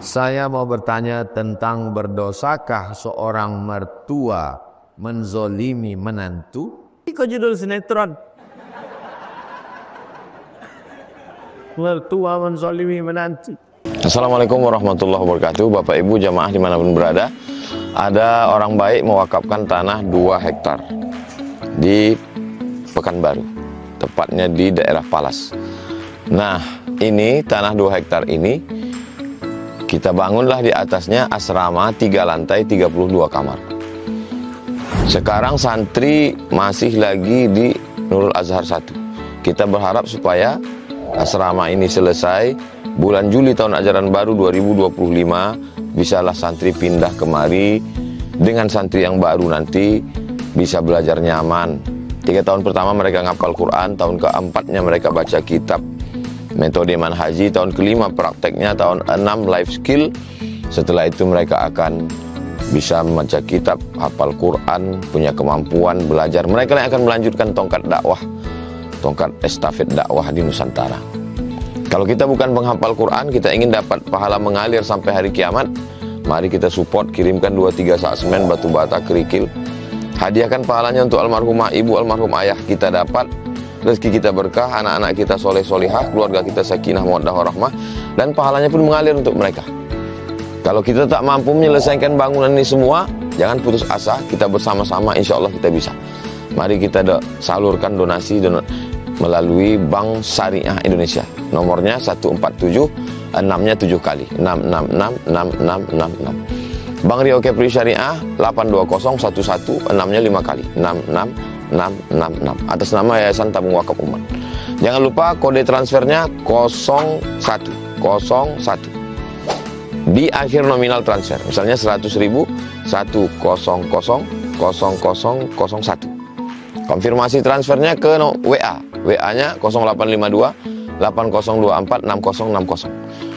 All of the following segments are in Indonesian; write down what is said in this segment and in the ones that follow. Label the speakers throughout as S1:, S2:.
S1: Saya mau bertanya tentang berdosakah seorang mertua menzolimi menantu? Ikut judul sinetron. Mertua menzolimi menantu.
S2: Assalamualaikum warahmatullahi wabarakatuh. Bapak Ibu jamaah dimanapun berada, ada orang baik mewakafkan tanah 2 hektar di Pekanbaru, tepatnya di daerah Palas. Nah, ini tanah 2 hektar ini kita bangunlah di atasnya asrama 3 lantai 32 kamar. Sekarang santri masih lagi di Nurul Azhar 1. Kita berharap supaya asrama ini selesai bulan Juli tahun ajaran baru 2025, bisalah santri pindah kemari. Dengan santri yang baru nanti bisa belajar nyaman. 3 tahun pertama mereka ngapal Quran, tahun keempatnya mereka baca kitab metode manhaji, tahun kelima prakteknya, tahun 6 life skill. Setelah itu mereka akan bisa membaca kitab, hafal Quran, punya kemampuan belajar. Mereka yang akan melanjutkan tongkat dakwah, tongkat estafet dakwah di Nusantara. Kalau kita bukan penghafal Quran, kita ingin dapat pahala mengalir sampai hari kiamat, mari kita support, kirimkan 2-3 sak semen, batu bata, kerikil. Hadiahkan pahalanya untuk almarhumah ibu, almarhum ayah kita dapat. Rezeki kita berkah, anak-anak kita soleh solihah, keluarga kita sakinah mawaddah warahmah, dan pahalanya pun mengalir untuk mereka. Kalau kita tak mampu menyelesaikan bangunan ini semua, jangan putus asa, kita bersama-sama insya Allah kita bisa. Mari kita salurkan donasi melalui Bank Syariah Indonesia. Nomornya 147, 6-nya 7 kali, 6666666. Bank Rio Kepri Syariah 82011, 6-nya 5 kali, 66666, atas nama Yayasan Tabung Wakaf Umat. Jangan lupa kode transfernya 0101 di akhir nominal transfer. Misalnya 100.000, 1000001. Konfirmasi transfernya ke WA. WA-nya 0852 8024 6060.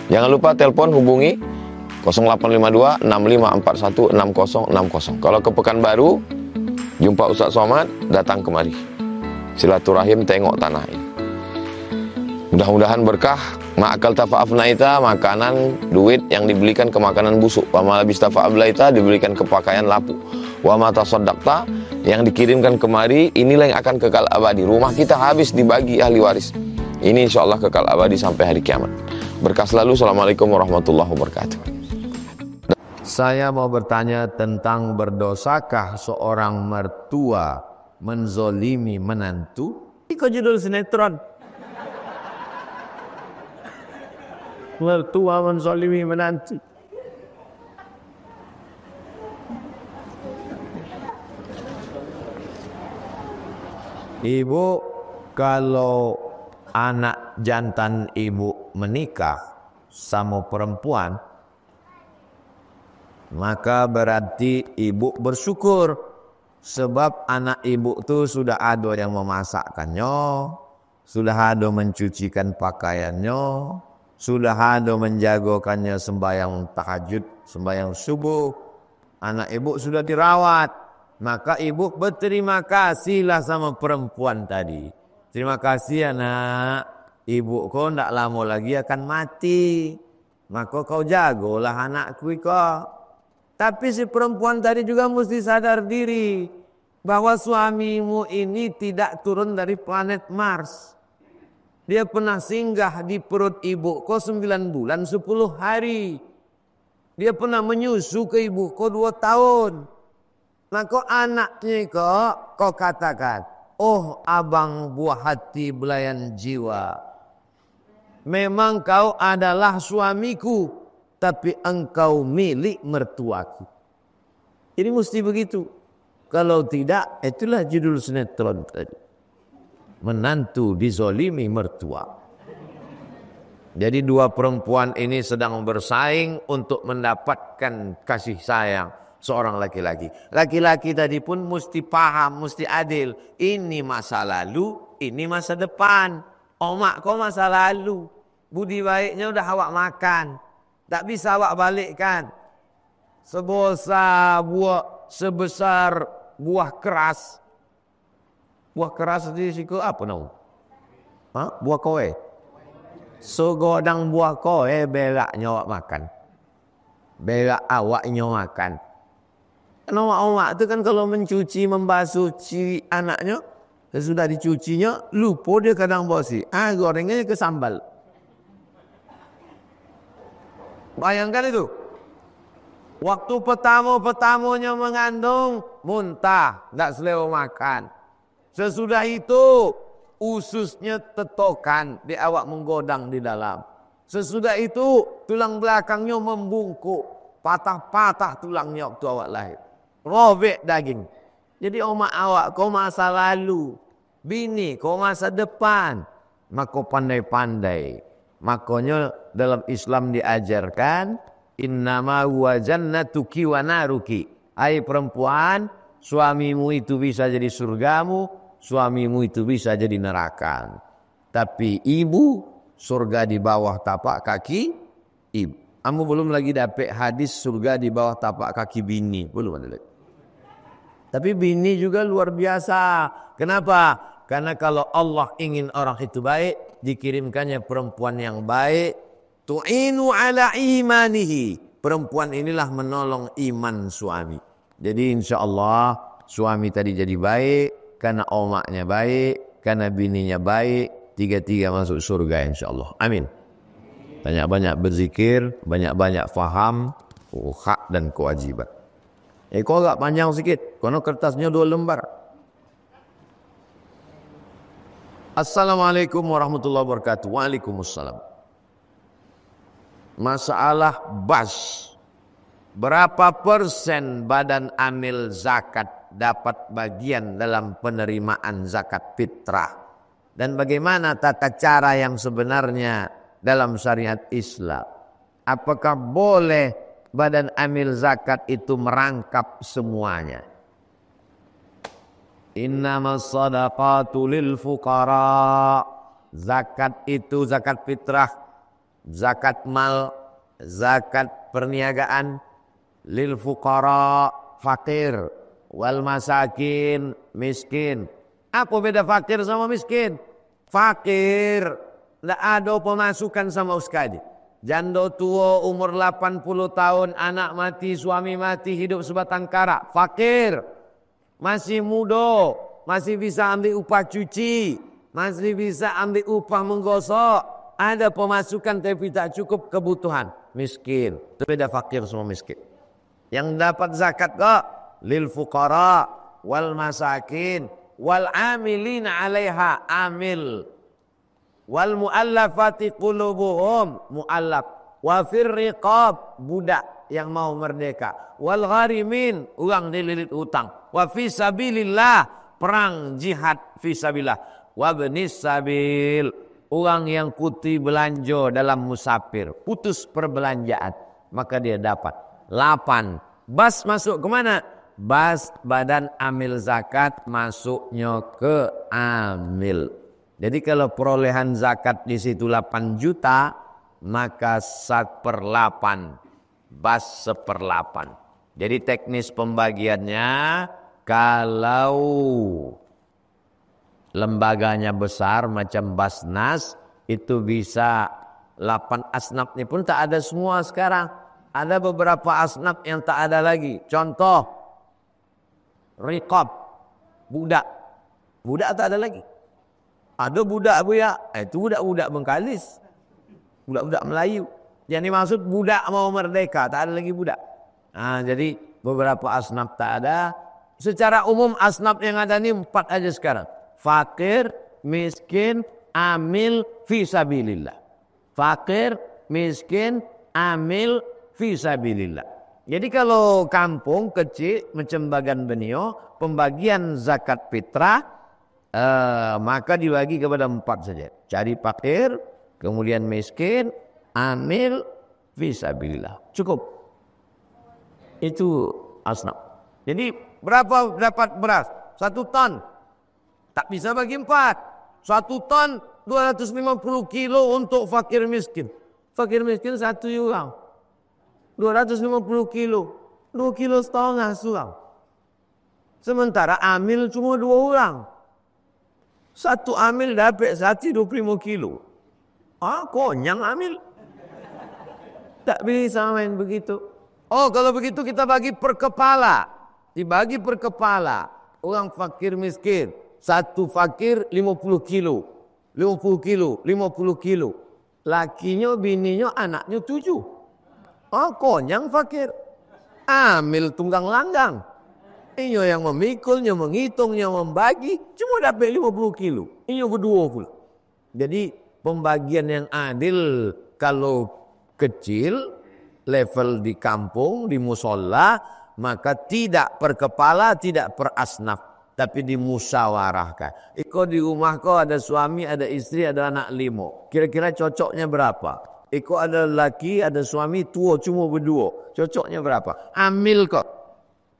S2: Jangan lupa telepon hubungi 0852 6541 6060. Kalau ke Pekanbaru, jumpa Ustaz Somad, datang kemari. Silaturahim, tengok tanah ini. Mudah-mudahan berkah. Ma'akal tafa'afnaita, makanan, duit yang dibelikan ke makanan busuk. Wa malabis tafa'ablaita, dibelikan ke pakaian lapuk. Wa mata sodakta, yang dikirimkan kemari, inilah yang akan kekal abadi. Rumah kita habis dibagi ahli waris. Ini insya Allah kekal abadi sampai hari kiamat. Berkah selalu. Assalamualaikum warahmatullahi wabarakatuh.
S1: Saya mau bertanya tentang berdosakah seorang mertua menzolimi menantu? Ikut judul sinetron. Mertua menzolimi menantu. Ibu, kalau anak jantan ibu menikah sama perempuan, maka berarti ibu bersyukur, sebab anak ibu itu sudah ada yang memasakkannya, sudah ada mencucikan pakaiannya, sudah ada menjagakannya sembahyang tahajud, sembahyang subuh. Anak ibu sudah dirawat, maka ibu berterima kasihlah sama perempuan tadi. Terima kasih anak, ibu kau tidak lama lagi akan mati, maka kau jagalah anakku kau. Tapi si perempuan tadi juga mesti sadar diri bahwa suamimu ini tidak turun dari planet Mars. Dia pernah singgah di perut ibu kau 9 bulan 10 hari. Dia pernah menyusu ke ibu kau 2 tahun. Maka anaknya kau katakan, oh abang buah hati belayan jiwa, memang kau adalah suamiku, tapi engkau milik mertuaku. Ini mesti begitu. Kalau tidak, itulah judul sinetron tadi. Menantu dizolimi mertua. Jadi 2 perempuan ini sedang bersaing untuk mendapatkan kasih sayang seorang laki-laki. Laki-laki tadi pun mesti paham, mesti adil. Ini masa lalu, ini masa depan. Omak kau masa lalu, budi baiknya udah awak makan, tak bisa awak balikkan. Sebesar buah keras. Buah keras di siku apa nama? Buah kowe. Segodang buah kowe belaknya awak makan. Berak awaknya makan. Karena omak itu kan kalau mencuci, membasuh anaknya, sesudah dicucinya, lupa dia kadang bosi. Gorengnya ke sambal. Bayangkan itu. Waktu pertamanya mengandung, muntah, tidak selera makan. Sesudah itu, ususnya tetokan, di awak menggodang di dalam. Sesudah itu, tulang belakangnya membungkuk, patah-patah tulangnya waktu awak lahir. Robek daging. Jadi omak awak kau masa lalu, bini kau masa depan, maka pandai-pandai. Makanya dalam Islam diajarkan innama huwa jannatuki wa naruki. Hai perempuan, suamimu itu bisa jadi surgamu, suamimu itu bisa jadi neraka. Tapi ibu, surga di bawah tapak kaki ibu. Kamu belum lagi dapat hadis surga di bawah tapak kaki bini, belum ada lagi. Tapi bini juga luar biasa. Kenapa? Karena kalau Allah ingin orang itu baik, dikirimkannya perempuan yang baik. Tu'inu ala imanihi. Perempuan inilah menolong iman suami. Jadi insya Allah suami tadi jadi baik. Karena omaknya baik. Karena bininya baik. Tiga-tiga masuk surga insya Allah. Amin. Banyak-banyak berzikir. Banyak-banyak faham. Hak dan kewajiban. Kau agak panjang sikit. Karena kertasnya 2 lembar. Assalamualaikum warahmatullahi wabarakatuh. Waalaikumsalam. Masalah bas. Berapa persen badan amil zakat dapat bagian dalam penerimaan zakat fitrah? Dan bagaimana tata cara yang sebenarnya dalam syariat Islam? Apakah boleh badan amil zakat itu merangkap semuanya? Innamas sadaqatu lil fuqara. Zakat itu zakat fitrah, zakat mal, zakat perniagaan, lil fuqara, fakir, wal masakin, miskin. Apa beda fakir sama miskin? Fakir tidak ada pemasukan sama sekali. Janda tua umur 80 tahun, anak mati, suami mati, hidup sebatang kara. Fakir. Masih muda, masih bisa ambil upah cuci, masih bisa ambil upah menggosok. Ada pemasukan tapi tak cukup kebutuhan. Miskin. Itu beda fakir sama miskin. Yang dapat zakat kok lil fuqara wal masakin wal amilina 'alaiha, amil. Wal muallafati qulubuhum, muallaf. Wa fir riqab, budak yang mau merdeka. Wal gharimin, orang dililit utang. Wa fi sabilillah, perang jihad fi sabilillah. Wa benis sabil, orang yang kuti belanja dalam musafir, putus perbelanjaan, maka dia dapat 8. Bas masuk ke mana? Bas badan amil zakat masuknya ke amil. Jadi kalau perolehan zakat di situ 8 juta, maka 1/8, bas 1/8. Jadi teknis pembagiannya, kalau lembaganya besar macam Basnas, itu bisa 8 asnaf. Ini pun tak ada semua sekarang. Ada beberapa asnaf yang tak ada lagi. Contoh, riqab, budak. Budak tak ada lagi. Ada budak buya, itu budak-budak Bengkalis. Budak-budak Melayu. Yang dimaksud budak mau merdeka, tak ada lagi budak. Jadi beberapa asnaf tak ada. Secara umum asnaf yang ada ini 4 aja sekarang. Fakir, miskin, amil, fisabilillah. Fakir, miskin, amil, fisabilillah. Jadi kalau kampung kecil macam Bagan Benio, pembagian zakat fitrah, maka dibagi kepada 4 saja. Cari fakir, kemudian miskin, amil, fisabilillah. Cukup. Itu asnaf. Jadi berapa dapat beras? 1 ton. Tak bisa bagi 4. 1 ton 250 kilo untuk fakir miskin. Fakir miskin 1 orang. 250 kilo. 2,5 kilo surang. Sementara amil cuma 2 orang. 1 amil dapat 125 kilo. Konyang amil. Tak bisa main begitu. Oh, kalau begitu kita bagi per kepala. Dibagi per kepala. Orang fakir miskin. Satu fakir 50 kilo. 50 kilo, 50 kilo. Lakinya, bininya, anaknya 7. Oh, konyang fakir. Ambil tunggang langgang. Ini yang memikulnya, menghitungnya, membagi. Cuma dapat 50 kilo. Ini berdua pula. Jadi pembagian yang adil kalau kecil, level di kampung, di musola, maka tidak per kepala, tidak per asnaf, tapi dimusyawarahkan. Iko di rumah kau ada suami, ada istri, ada anak 5. Kira-kira cocoknya berapa? Iko ada laki, ada suami, tua cuma berdua. Cocoknya berapa? Ambil kok.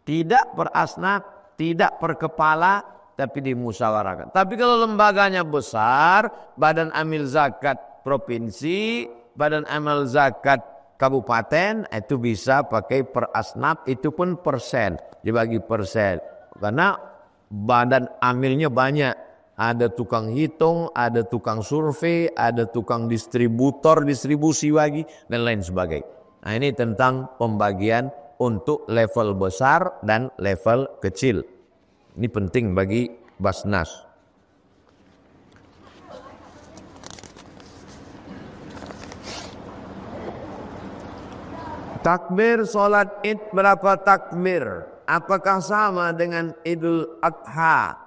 S1: Tidak per asnaf, tidak per kepala, tapi dimusyawarahkan. Tapi kalau lembaganya besar, badan amil zakat provinsi, badan amil zakat kabupaten, itu bisa pakai per asnaf, itu pun persen, dibagi persen. Karena badan amilnya banyak. Ada tukang hitung, ada tukang survei, ada tukang distributor, distribusi lagi, dan lain sebagainya. Nah, ini tentang pembagian untuk level besar dan level kecil. Ini penting bagi Basnas. Takbir solat id berapa takbir? Apakah sama dengan Idul Adha?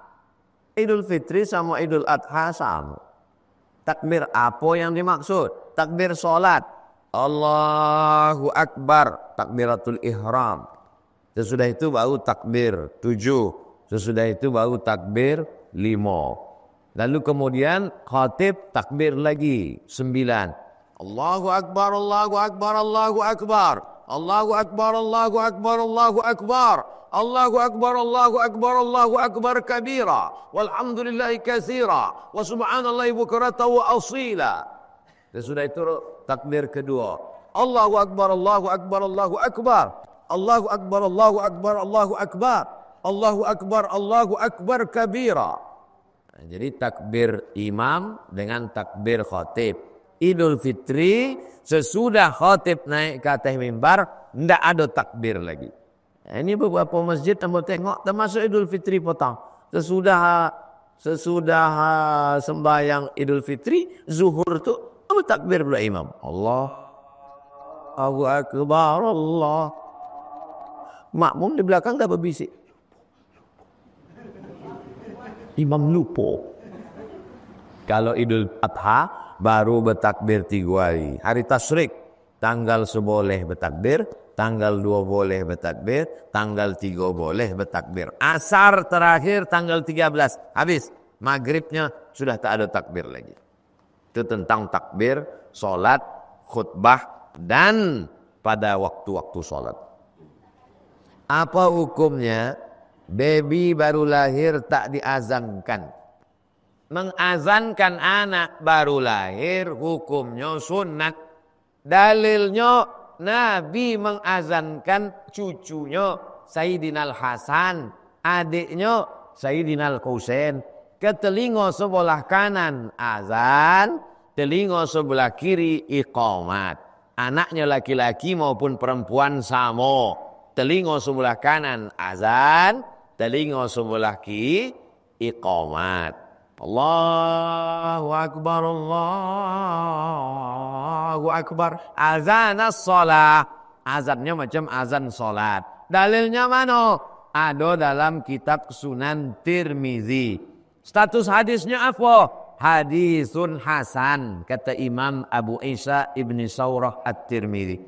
S1: Idul Fitri sama Idul Adha sama. Takbir apa yang dimaksud? Takbir solat. Allahu Akbar, takbiratul ihram. Sesudah itu baru takbir 7. Sesudah itu baru takbir 5. Lalu kemudian khatib takbir lagi 9. Allahu Akbar, Allahu Akbar, Allahu Akbar. Allahu Akbar, Allahu Akbar, Allahu Akbar. Allahu Akbar, Allahu Akbar, Allahu Akbar kabira. Walhamdulillahi katsira. Wa subhanallahi bukratan wa asila. Sesudah itu takbir kedua. Allahu Akbar, Allahu Akbar, Allahu Akbar. Allahu Akbar, Allahu Akbar, Allahu Akbar. Allahu Akbar, Allahu Akbar kabira. Nah, jadi takbir imam dengan takbir khatib. Idul Fitri sesudah khatib naik ke atas mimbar, tidak ada takbir lagi. Nah, ini beberapa masjid kamu tengok termasuk Idul Fitri petang. Sesudah sembahyang Idul Fitri, zuhur tu takbir pula imam. Allahu Akbar, Allah. Makmum di belakang dah berbisik. Imam lupa. Kalau Idul Adha baru bertakbir 3 hari. Hari Tasyrik tanggal 1 boleh bertakbir, tanggal 2 boleh bertakbir, tanggal 3 boleh bertakbir. Asar terakhir tanggal 13 habis. Maghribnya sudah tak ada takbir lagi. Itu tentang takbir, solat, khutbah, dan pada waktu-waktu solat. Apa hukumnya? Baby baru lahir tak diazankan. Mengazankan anak baru lahir hukumnya sunat. Dalilnya Nabi mengazankan cucunya Sayyidina Al-Hasan, adiknya Sayyidina Al-Husain. Ke telinga sebelah kanan azan, telinga sebelah kiri iqamat. Anaknya laki-laki maupun perempuan sama. Telinga sebelah kanan azan, telinga sebelah kiri iqamat. Allahu Akbar, Allahu Akbar. Azan as-salah. Azannya macam azan salat. Dalilnya mana? Ada dalam kitab Sunan Tirmizi. Status hadisnya apa? Hadisun hasan, kata Imam Abu Isa ibni Saurah At-Tirmidzi.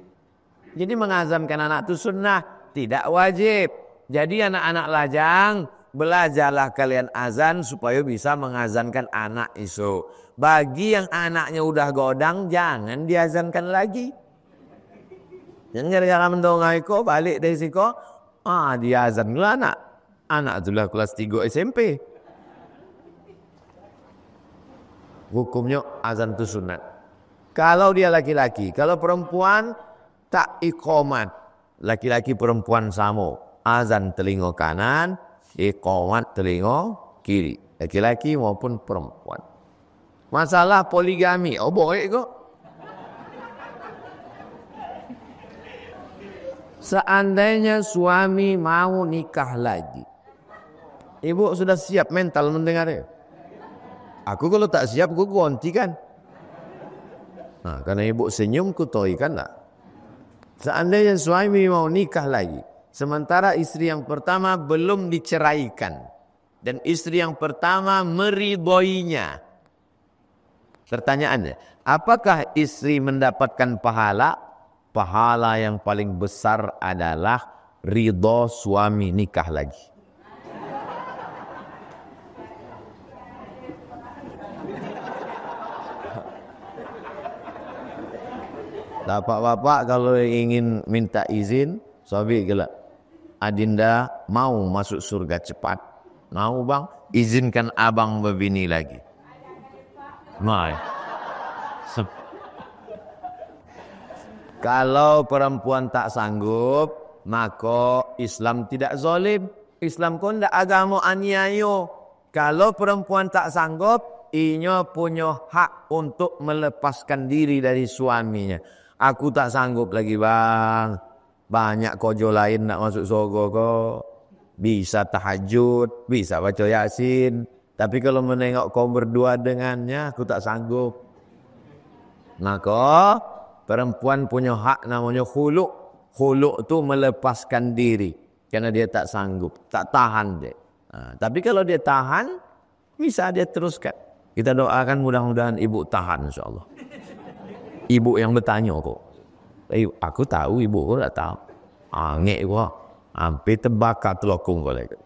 S1: Jadi mengazankan anak itu sunnah, tidak wajib. Jadi anak-anak lajang, belajarlah kalian azan supaya bisa mengazankan anak itu. Bagi yang anaknya udah godang, jangan diazankan lagi. Jangan gara-gara mendongai kok balik dari siko, diazan lah anak. Anak itulah kelas 3 SMP. Hukumnya azan itu sunat. Kalau dia laki-laki, kalau perempuan tak iqamat. Laki-laki perempuan sama. Azan telinga kanan, iqamat telinga kiri. Laki-laki maupun perempuan. Masalah poligami, boleh kok. Seandainya suami mau nikah lagi, ibu sudah siap mental mendengarnya? Aku kalau tak siap, aku ganti kan. Nah, karena ibu senyum, ku toikan lah. Seandainya suami mau nikah lagi, sementara istri yang pertama belum diceraikan, dan istri yang pertama meridhoinya. Pertanyaannya, apakah istri mendapatkan pahala? Pahala yang paling besar adalah ridho suami nikah lagi. Bapak-bapak kalau ingin minta izin, suami gelap. Adinda mau masuk surga cepat. Mau bang? Izinkan abang berbini lagi. Mai. Kalau perempuan tak sanggup, maka Islam tidak zalim. Islam pun tidak agama aniayo. Kalau perempuan tak sanggup, inya punya hak untuk melepaskan diri dari suaminya. Aku tak sanggup lagi bang. Banyak kojo lain nak masuk surga kok. Bisa tahajud, bisa baca yasin. Tapi kalau menengok kau berdua dengannya, aku tak sanggup. Maka perempuan punya hak namanya khuluk. Khuluk tu melepaskan diri. Karena dia tak sanggup, tak tahan dia. Tapi kalau dia tahan, bisa dia teruskan. Kita doakan mudah-mudahan ibu tahan insyaAllah. Ibu yang bertanya kok. Aku tahu, ibu kok tak tahu. Angek kok. Hampir terbakar telokong kau lagi.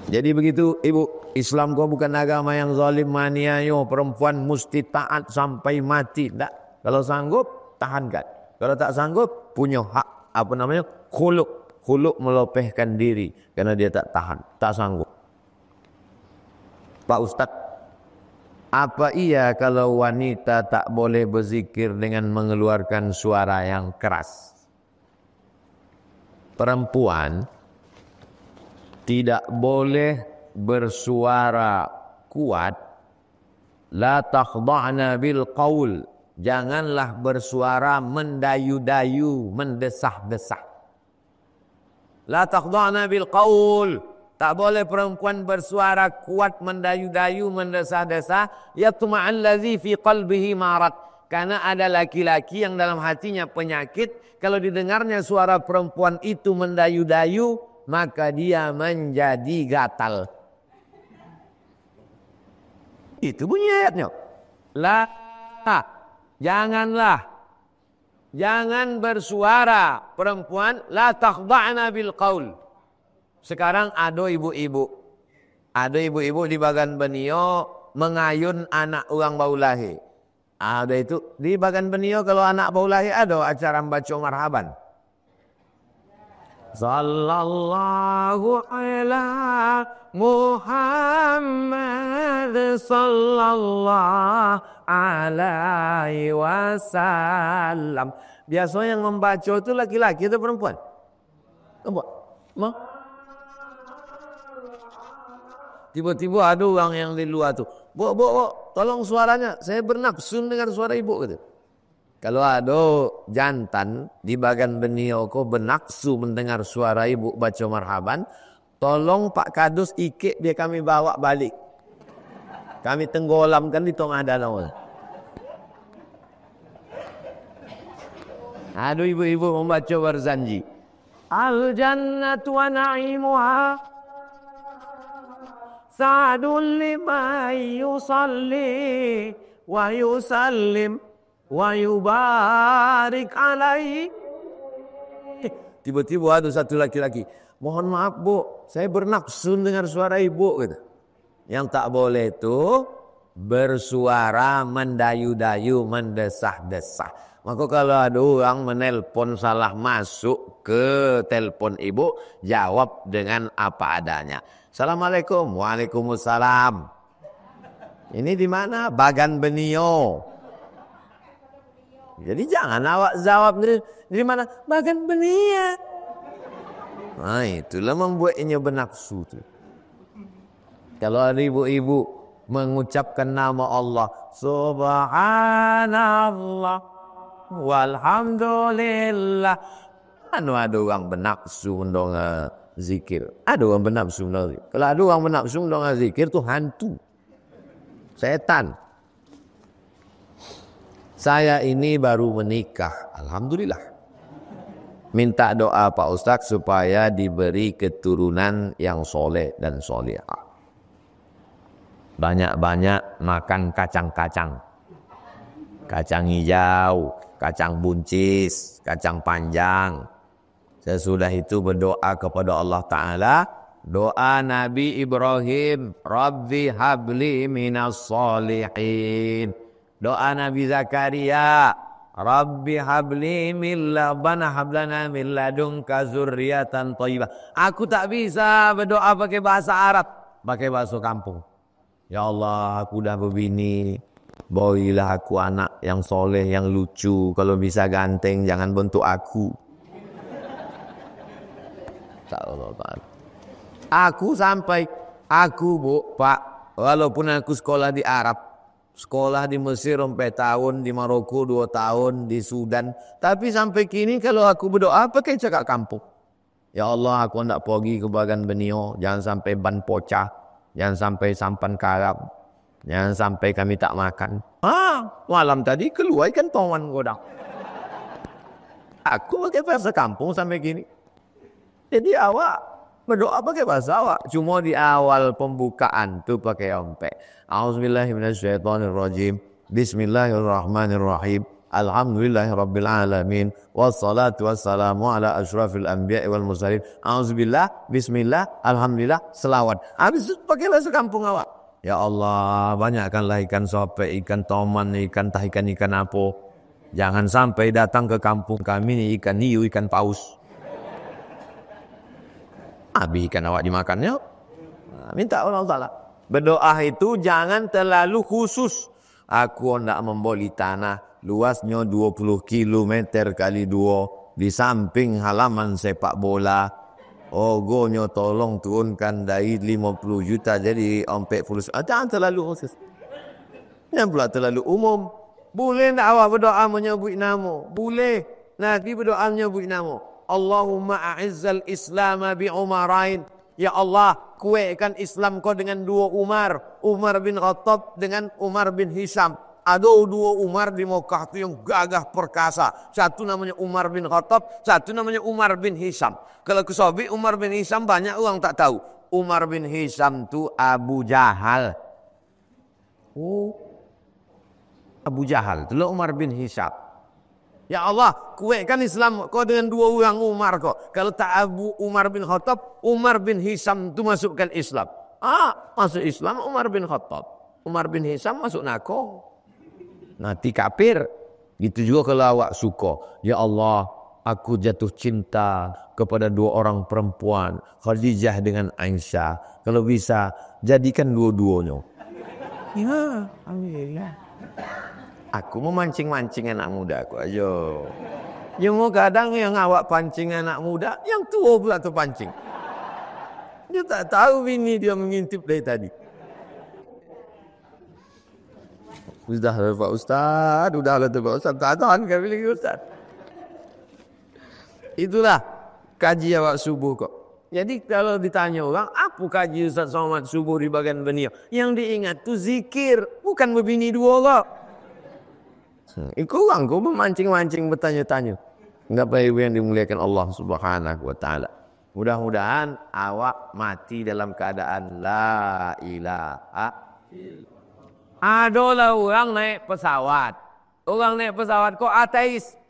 S1: Jadi begitu ibu, Islam kau bukan agama yang zalim maniayo, perempuan mesti taat sampai mati. Tak. Kalau sanggup, tahankan. Kalau tak sanggup, punya hak apa namanya? Khuluk. Khuluk melepaskan diri karena dia tak tahan, tak sanggup. Pak Ustadz, apa iya kalau wanita tak boleh berzikir dengan mengeluarkan suara yang keras? Perempuan tidak boleh bersuara kuat. La takhda'na bil qaul. Janganlah bersuara mendayu-dayu, mendesah-desah. La takhda'na bil qaul. Tak boleh perempuan bersuara kuat, mendayu-dayu, mendesah-desah. Yatma'al ladzi fi qalbihi marad. Karena ada laki-laki yang dalam hatinya penyakit. Kalau didengarnya suara perempuan itu mendayu-dayu, maka dia menjadi gatal. Itu bunyi ayatnya. La, jangan bersuara perempuan. La takhda'na bil qaul. Sekarang ada ibu-ibu di bagan benio mengayun anak orang baru lahir. Ada itu di bagan benio kalau anak baru lahir ada acara baca marhaban. Sallallahu ala Muhammad sallallahu alaihi wasallam. Biasanya yang membaca itu laki-laki atau perempuan? Perempuan. Tiba-tiba ada orang yang di luar tu, Bu, tolong suaranya, saya bernafsu dengan suara ibu gitu. Kalau ada jantan di bagan benio ko bernafsu mendengar suara ibu baca marhaban, tolong Pak Kadus ikik dia kami bawa balik. Kami tenggelamkan di tengah danau. Ada ibu-ibu membaca berzanji. Al jannatu wa na'imuha sa'adun liman yusalli wa yusallim wa yubarik alaihi. Tiba-tiba ada satu laki-laki, mohon maaf bu, saya bernafsu dengar suara ibu gitu. Yang tak boleh itu bersuara mendayu-dayu, mendesah-desah. Maka kalau ada orang menelpon salah masuk ke telepon ibu, jawab dengan apa adanya. Assalamualaikum. Waalaikumsalam. Ini di mana? Bagan benio. Jadi jangan awak jawab di mana? Bagan benio. Nah itulah membuatnya bernafsu tu. Kalau ada ibu-ibu mengucapkan nama Allah, Subhanallah, walhamdulillah. Anu ada orang bernafsu mendong zikir. Ada orang bernafsu mendong zikir. Kalau ada orang bernafsu mendong zikir tu hantu. Setan. Saya ini baru menikah. Alhamdulillah. Minta doa Pak Ustaz supaya diberi keturunan yang soleh dan solehah. Banyak-banyak makan kacang-kacang. Kacang hijau, kacang buncis, kacang panjang. Sesudah itu berdoa kepada Allah Ta'ala. Doa Nabi Ibrahim. Rabbi habli minas solihin. Doa Nabi Zakaria. Rabbi habli min labana hablana min ladunka zurriyatan thayyibah. Aku tak bisa berdoa pakai bahasa Arab, pakai bahasa kampung. Ya Allah, aku dah berbini, berilah aku anak yang soleh, yang lucu. Kalau bisa ganteng, jangan bentuk aku. Tak Allah. Aku sampai, Bu, Pak, walaupun aku sekolah di Arab, sekolah di Mesir 4 tahun, di Maroko 2 tahun, di Sudan. Tapi sampai kini kalau aku berdoa pakai cakap kampung. Ya Allah, aku hendak pergi ke bagan benio, jangan sampai ban pocah, jangan sampai sampan karam, jangan sampai kami tak makan. Malam tadi keluar ikan tongan godang. Aku pakai bahasa kampung sampai kini. Jadi awak berdoa pakai bahasa awak. Cuma di awal pembukaan tu pakai ompek. A'udzubillahiminasyaitonirrajim. Bismillahirrahmanirrahim. Alhamdulillahirabbil alamin. Wassalatu wassalamu ala asyrafil anbiya'i wal mursalin. A'udzubillah, bismillah, alhamdulillah, selawat. Habis itu pakai bahasa kampung awak. Ya Allah, banyakkanlah ikan sope, ikan toman, ikan tah, ikan apa. Jangan sampai datang ke kampung kami ni ikan hiu, ikan paus. Habis ikan awak dimakannya. Minta Allah Ta'ala. Berdoa itu jangan terlalu khusus. Aku hendak membeli tanah luasnya 20 km kali 2 di samping halaman sepak bola. Ogonya tolong turunkan dari 50 juta jadi 40. Jangan terlalu khusus. Jangan pula terlalu umum. Boleh tak awak berdoa menyebut nama? Boleh. Nabi berdoa menyebut nama. Allahumma a'izzal Islam bi Umarain. Ya Allah, kuatkan Islam kau dengan 2 Umar. Umar bin Khattab dengan Umar bin Hisham. Ada 2 Umar di Mekah itu yang gagah perkasa. Satu namanya Umar bin Khattab, satu namanya Umar bin Hisham. Kalau kesobi Umar bin Hisham banyak orang tak tahu. Umar bin Hisham itu Abu Jahal. Abu Jahal, itulah Umar bin Hisham. Ya Allah, kuatkan Islam kau dengan 2 orang Umar kau. Kalau tak Abu Umar bin Khattab, Umar bin Hisham tu masukkan Islam. Masuk Islam Umar bin Khattab. Umar bin Hisham masuk neraka. Nanti kafir. Gitu juga kalau awak suka. Ya Allah, aku jatuh cinta kepada 2 orang perempuan, Khadijah dengan Aisyah. Kalau bisa, jadikan dua-duanya. Ya, alhamdulillah. Aku memancing-mancing anak muda aku aja. Cuma kadang yang awak pancing anak muda, yang tua pula terpancing. Dia tak tahu bini dia mengintip dari tadi. Sudah Pak Ustaz, udahlah Pak Ustaz, tak tahan kami lagi Ustaz. Itulah kaji awak subuh kok. Jadi kalau ditanya orang, apa kaji Ustaz Somad subuh di bagian beniau? Yang diingat tu zikir, bukan berbini 2 kok. Ikut orang kau memancing-mancing bertanya-tanya. Enggak ibu yang dimuliakan Allah Subhanahu wa taala. Mudah-mudahan awak mati dalam keadaan la ilaha. Adalah orang naik pesawat. Orang naik pesawat kok ateis.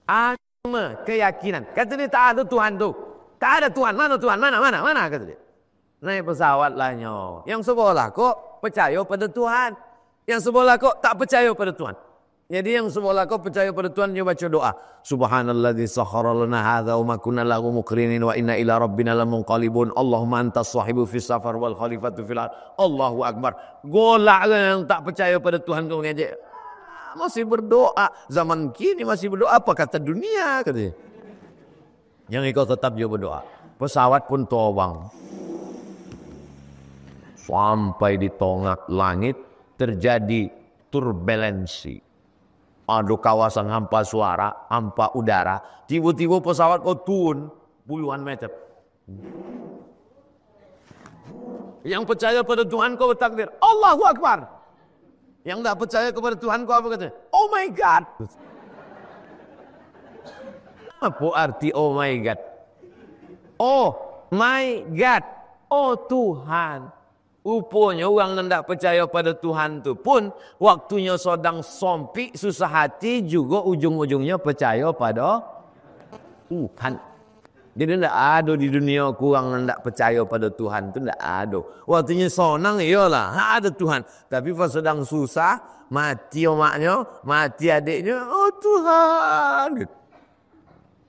S1: Agama, keyakinan. Kata dia tak ada Tuhan tu. Tak ada Tuhan. Mana Tuhan? Mana kata dia. Naik pesawat lahnya. Yang sebelah kok percaya pada Tuhan. Yang sebelah kok tak percaya pada Tuhan. Jadi yang sebelah kau percaya pada Tuhan, dia baca doa. Subhanalladzi sakhkhara lana hadza wa ma kunna lahu muqrinin wa inna ila rabbina lamunqalibun. Allahumma antas sahibu fis safar wal khalifatu fil ard. Allahu akbar. Golak yang tak percaya pada Tuhan kau ngejek. Masih berdoa. Zaman kini masih berdoa. Apa kata dunia? Katanya. Yang ikut tetap dia berdoa. Pesawat pun terbang. Sampai di tengah langit terjadi turbulensi. Ada kawasan hampa suara, hampa udara. Tiba-tiba pesawat kau turun puluhan meter. Yang percaya pada Tuhan kau bertakbir, Allahu Akbar. Yang tidak percaya kepada Tuhan kau apa katanya? Oh my God. Apa arti oh my God? Oh my God. Oh Tuhan. Rupanya orang yang tidak percaya pada Tuhan tu pun waktunya sedang sompik, susah hati juga ujung-ujungnya percaya pada Tuhan. Jadi tidak ada di dunia kurang yang tidak percaya pada Tuhan tu tidak ada. Waktunya senang iyalah ada Tuhan. Tapi pas sedang susah, mati omaknya, mati adiknya, oh Tuhan.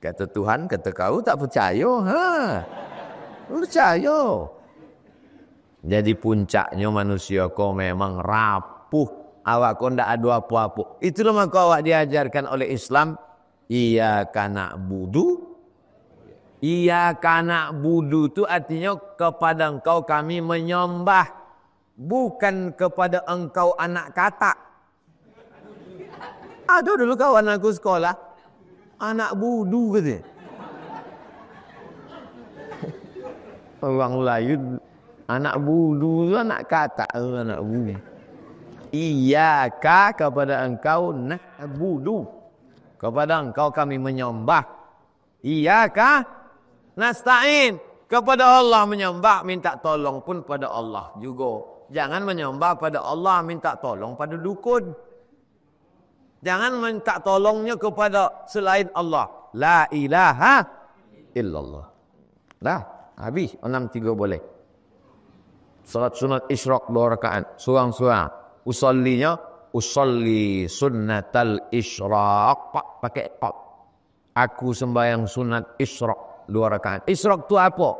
S1: Kata Tuhan, kata kau tak percaya, percaya. Jadi puncaknya manusia kau memang rapuh. Awak kau tidak ada apa-apa. Itulah maka awak diajarkan oleh Islam. Iyyaka na'budu. Iyyaka na'budu itu artinya kepada engkau kami menyembah. Bukan kepada engkau anak katak. Ada dulu kawan aku sekolah. Anak budu katanya. Orang Melayu. Anak budu itu anak katak. Anak budu. Iyyaka kepada engkau na'budu. Kepada engkau kami menyembah. Iyyaka nasta'in. Kepada Allah menyembah, minta tolong pun pada Allah juga. Jangan menyembah pada Allah, minta tolong pada dukun. Jangan minta tolongnya kepada selain Allah. La ilaha illallah. Dah, habis 6-3 boleh. Salat sunat isyraq 2 rakaat. Surang-surang. Usalli sunnatal isyraq. Pakai qaf. Aku sembahyang sunat isyraq 2 rakaat. Isyraq tu apa?